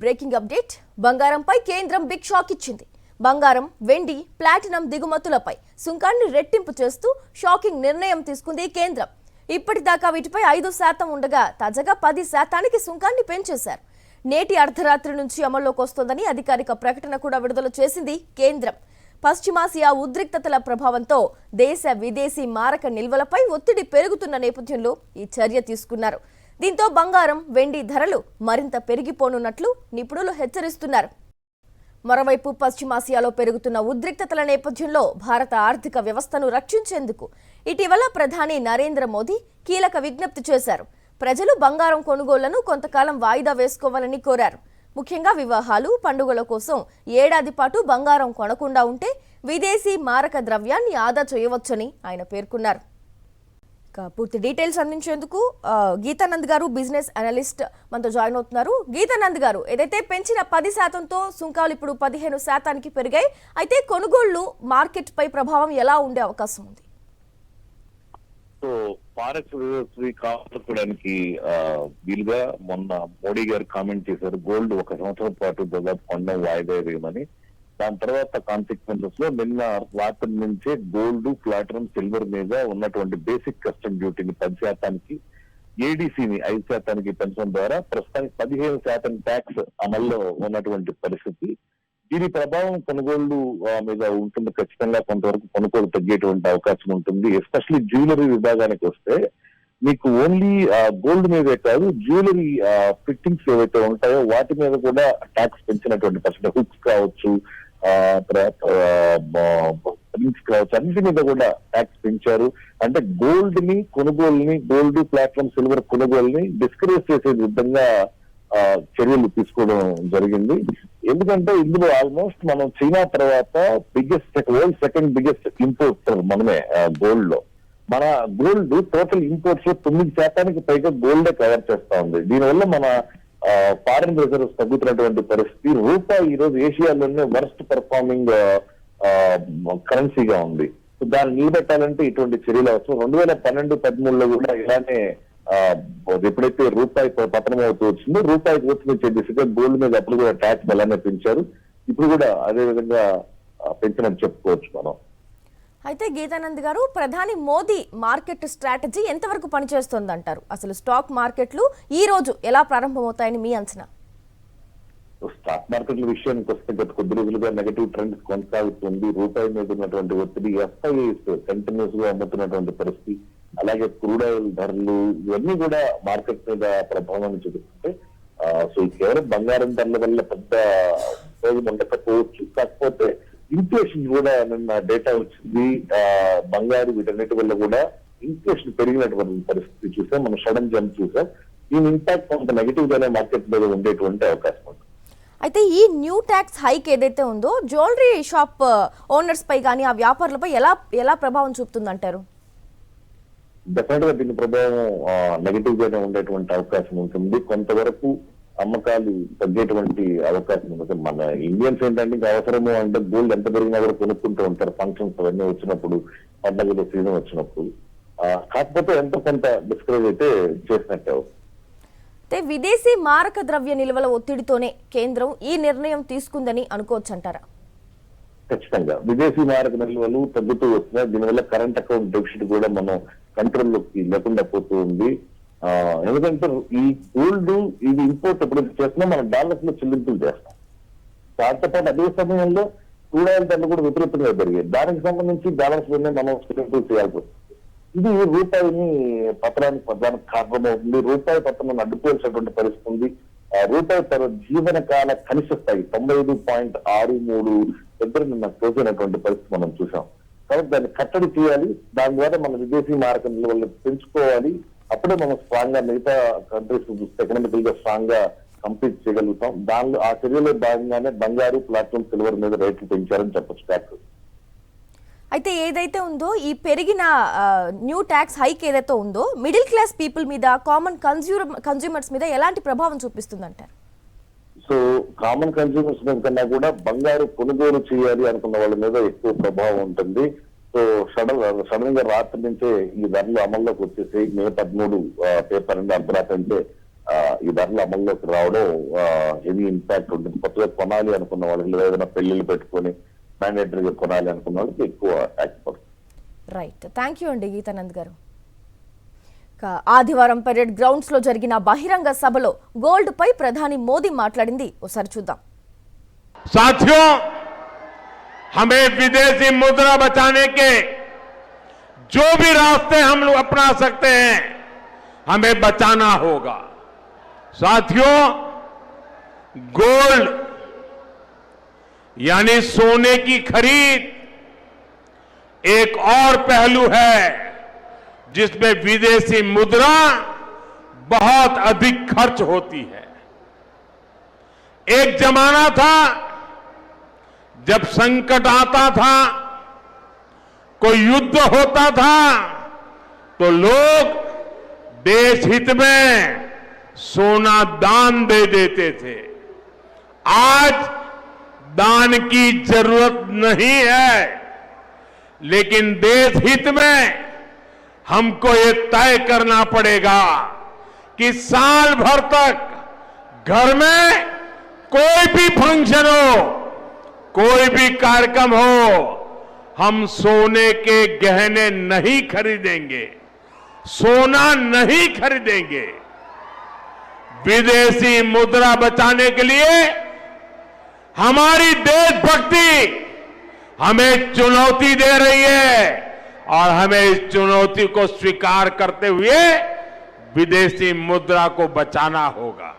Breaking update. బంగారంపై కేంద్రం big shock ఇచ్చింది. బంగారం, వెండి, ప్లాటినం దిగుమతులపై సుంకాన్ని రెట్టింపు చేస్తూ షాకింగ్ నిర్ణయం తీసుకుంది కేంద్రం. ఇప్పటిదాకా వీటిపై 5% ఉండగా తాజాగా 10% సుంకాన్ని పెంచేశారు. నేటి అర్ధరాత్రి నుంచి అమల్లోకి వస్తోందని అధికారిక ప్రకటన కూడా విడుదల చేసింది కేంద్రం. పశ్చిమాసియా ఉద్రిక్తతల ప్రభావంతో దేశ విదేశీ మారక నిల్వలపై ఒత్తిడి పెరుగుతున్న నేపథ్యంలో ఈ చర్య తీసుకున్నారు. దీంతో బంగారం, వెండి ధరలు మరింత పెరిగిపోనున్నట్లు నిపుణులు హెచ్చరిస్తున్నారు. మరోవైపు పశ్చిమాసియాలో పెరుగుతున్న ఉద్రిక్తతల నేపథ్యంలో భారత ఆర్థిక వ్యవస్థను రక్షించేందుకు ఇటీవల ప్రధాని నరేంద్ర మోదీ కీలక విజ్ఞప్తి చేశారు. ప్రజలు బంగారం కొనుగోళ్లను కొంతకాలం వాయిదా వేసుకోవాలని కోరారు. ముఖ్యంగా వివాహాలు, పండుగల కోసం ఏడాది పాటు బంగారం కొనకుండా ఉంటే విదేశీ మారక ద్రవ్యాన్ని ఆదా చేయవచ్చని ఆయన పేర్కొన్నారు. పూర్తి డీటెయిల్స్ అందించేందుకు గీతానంద్ గారు, బిజినెస్ అనలిస్ట్ మనతో జాయిన్ అవుతున్నారు. గీతానంద్ గారు, ఏదైతే పెంచిన 10%తో సుంకాలు ఇప్పుడు 15% పెరిగాయి. అయితే కొనుగోళ్లు మార్కెట్ పై ప్రభావం ఎలా ఉండే అవకాశం ఉంది? సో ఫారెక్స్ కాపాడుకోవడానికి వీలుగా మొన్న మోడీ గారు కామెంట్ చేశారు, గోల్డ్ 1 సంవత్సరం పాటు దాదాపు కొనడం వాయిదా వేయమని. దాని తర్వాత కాన్సిక్వెన్సెస్ లో నిన్న రాత్రి నుంచే గోల్డ్, ప్లాటినం, సిల్వర్ మీద ఉన్నటువంటి బేసిక్ కస్టమ్ డ్యూటీని 10%, ఏడీసీని 5% పెంచడం ద్వారా ప్రస్తుతానికి 15% ట్యాక్స్ అమల్లో ఉన్నటువంటి పరిస్థితి. దీని ప్రభావం కొనుగోళ్లు మీద ఉంటుంది. ఖచ్చితంగా కొంతవరకు కొనుగోలు తగ్గేటువంటి అవకాశం ఉంటుంది. ఎస్పెషల్లీ జ్యువెలరీ విభాగానికి వస్తే మీకు ఓన్లీ గోల్డ్ మీదే కాదు, జ్యువెలరీ ఫిట్టింగ్స్ ఏవైతే ఉంటాయో వాటి మీద కూడా ట్యాక్స్ పెంచినటువంటి పరిస్థితి. హుక్స్ కావచ్చు, రింగ్స్ కావచ్చు, అన్నిటి మీద కూడా ట్యాక్స్ పెంచారు. అంటే గోల్డ్ ని కొనుగోలుని, గోల్డ్, ప్లాటినం, సిల్వర్ కొనుగోలుని డిస్కరేజ్ చేసే విధంగా చర్యలు తీసుకోవడం జరిగింది. ఎందుకంటే ఇందులో ఆల్మోస్ట్ మనం చైనా తర్వాత వరల్డ్ సెకండ్ బిగ్గెస్ట్ ఇంపోర్టర్ మనమే గోల్డ్ లో. మన గోల్డ్ టోటల్ ఇంపోర్ట్స్ లో 9% పైగా గోల్డే కవర్ చేస్తా ఉంది. దీనివల్ల మన ఫారిన్ రిజర్వ్స్ తగ్గుతున్నటువంటి పరిస్థితి. రూపాయి ఈ రోజు ఏషియాలోనే వర్స్ట్ పర్ఫార్మింగ్ కరెన్సీగా ఉంది. దాన్ని నిలబెట్టాలంటే ఇటువంటి చర్యలు అవసరం. 2012-13లో కూడా ఇలానే ఎప్పుడైతే రూపాయి పతనం అవుతూ వచ్చిందో రూపాయికి వచ్చే దిశగా గోల్డ్ మీద అప్పుడు కూడా ట్యాక్స్ అలానే పెంచారు. ఇప్పుడు కూడా అదే విధంగా పెంచినట్టు చెప్పుకోవచ్చు మనం. అయితే గీతానంద్ గారు, ప్రధాని మోదీ మార్కెట్ స్ట్రాటజీ ఎంతవరకు పనిచేస్తుంది అంటారు? అసలు స్టాక్ మార్కెట్లు ఈ రోజు ఎలా ప్రారంభమవుతాయని మీ అంచనా? స్టాక్ మార్కెట్ల విషయానికి వస్తే గత కొద్ది రోజులుగా నెగటివ్ ట్రెండ్ కొనసాగుతుంది. రూపాయి మీద ఉన్నటువంటి ఒత్తిడి, ఎఫ్ఐఎస్ కంటిన్యూస్ గా అమ్ముతున్నటువంటి పరిస్థితి, అలాగే క్రూడ్ ఆయిల్ ధరలు, ఇవన్నీ కూడా మార్కెట్ మీద ప్రభావాన్ని చూపిస్తుంటే సో కేవలం బంగారం ధరల వల్ల పెద్ద ఉపయోగం ఉండకపోవచ్చు. కాకపోతే ఇన్ఫ్లేషన్ కూడా నిన్న డేటా వచ్చింది. బంగారు వీటన్నిటి వల్ల కూడా ఇన్ఫ్లేషన్ పెరిగినటువంటి పరిస్థితి చూసాం. మనం సడన్ జంప్ చూసాం. దీని ఇంపాక్ట్ కొంత నెగిటివ్ గానే మార్కెట్ మీద ఉండేటువంటి అవకాశం ఉంది. అయితే ఈ న్యూ ట్యాక్స్ హైక్ ఏదైతే ఉందో జ్యువెలరీ షాప్ ఓనర్స్ పై కానీ ఆ వ్యాపారులపై ఎలా ప్రభావం చూపుతుందంటారు? డెఫినెట్ గా దీని ప్రభావం నెగిటివ్ గానే ఉండేటువంటి అవకాశం ఉంటుంది. కొంతవరకు అమ్మకాలు తగ్గేటువంటి అవకాశం ఉంది. మన ఇండియన్స్ ఏంటంటే ఇంకా అవసరము అంటే గోల్డ్ ఎంత పెరిగినా కూడా కొనుక్కుంటూ ఉంటారు ఫంక్షన్స్ అవన్నీ వచ్చినప్పుడు, పండుగల సీజన్ వచ్చినప్పుడు. కాకపోతే ఎంతో కొంత డిస్కరేజ్ అయితే చేసినట్టే. అయితే విదేశీ మారక ద్రవ్య నిల్వల ఒత్తిడితోనే కేంద్రం ఈ నిర్ణయం తీసుకుందని అనుకోవచ్చు అంటారా? ఖచ్చితంగా విదేశీ మారక నిల్వలు తగ్గుతూ వస్తున్నాయి. దీనివల్ల కరెంట్ అకౌంట్ డెఫిసిట్ కూడా మనం కంట్రోల్లోకి లేకుండా పోతూ ఉంది. ఎందుకంటే ఈ గోల్డ్ ఇది ఇంపోర్ట్ ఎప్పుడైతే చేస్తున్నా మనం డాలర్స్ లో చెల్లింపులు చేస్తాం. దాంతో పాటు అదే సమయంలో క్రూడ్ ఆయిల్ ధరలు కూడా విపరీతంగా పెరిగాయి. దానికి సంబంధించి డాలర్స్ లోనే మనం చెల్లింపులు చేయాల్సి వస్తుంది. ఇది రూపాయిని పతనానికి ప్రధాన కారణమవుతుంది. రూపాయి పతనం అడ్డుకోవాల్సినటువంటి పరిస్థితి ఉంది. రూపాయి తన జీవనకాల కనిష్ట స్థాయి 95.63 దగ్గర నిన్న క్లోజ్ అయినటువంటి పరిస్థితి మనం చూసాం. కాబట్టి దాన్ని కట్టడి చేయాలి. దాని ద్వారా మన విదేశీ మారక నిల్వలను పెంచుకోవాలి. అప్పుడే మనం స్ట్రాంగ్ గా మిగతా కంట్రీస్ చూస్తే ఎకనామికల్ గా స్ట్రాంగ్ గా కంప్లీట్ చేయగలుగుతాం. దానిలో ఆ చర్యలో భాగంగానే బంగారు, ప్లాటినం, సిల్వర్ మీద రేట్లు పెంచారని చెప్పొచ్చు ట్యాక్స్. అయితే ఏదైతే ఉందో ఈ పెరిగిన న్యూ ట్యాక్స్ హైక్ ఏదైతే ఉందో మిడిల్ క్లాస్ పీపుల్ మీద, కామన్ కన్స్యూమర్స్ మీద ఎలాంటి ప్రభావం చూపిస్తుందంటారు? సో కామన్ కన్స్యూమర్స్ మీద కన్నా కూడా బంగారు కొనుగోలు చేయాలి అనుకున్న వాళ్ళ మీద ఎక్కువ ప్రభావం ఉంటుంది. సో సడన్ గా రాత్రి నుంచే ఈ ధరలు అమల్లోకి వచ్చేసి మే 13 పేపర్ నుండి అర్ధరాత్రి అంటే ఈ ధరలు అమల్లోకి రావడం హెవీ ఇంపాక్ట్ ఉంటుంది. కొత్తగా కొనాలి అనుకున్న వాళ్ళకి, లేదా ఏదైనా పెళ్లిళ్ళు పెట్టుకొని మ్యాండేటరీగా కొనాలి అనుకున్న వాళ్ళకి ఎక్కువ ట్యాక్స్ పడుతుంది. రైట్, థ్యాంక్ యూ అండి గీతానంద్ గారు. ఆదివారం పరేడ్ గ్రౌండ్స్ లో జరిగిన బహిరంగ సభలో గోల్డ్ పై ప్రధాని మోదీ మాట్లాడింది ఒకసారి చూద్దాం. साथियों, हमें विदेशी मुद्रा बचाने के जो भी रास्ते हम लोग अपना सकते हैं, हमें बचाना होगा. साथियों, गोल्ड यानी सोने की खरीद एक और पहलू है जिसमें विदेशी मुद्रा बहुत अधिक खर्च होती है. एक जमाना था जब संकट आता था, कोई युद्ध होता था, तो लोग देश हित में सोना दान दे देते थे. आज दान की जरूरत नहीं है, लेकिन देश हित में हमको ये तय करना पड़ेगा कि साल भर तक घर में कोई भी फंक्शन हो, कोई भी कार्यक्रम हो, हम सोने के गहने नहीं खरीदेंगे, सोना नहीं खरीदेंगे. विदेशी मुद्रा बचाने के लिए हमारी देशभक्ति हमें चुनौती दे रही है और हमें इस चुनौती को स्वीकार करते हुए विदेशी मुद्रा को बचाना होगा.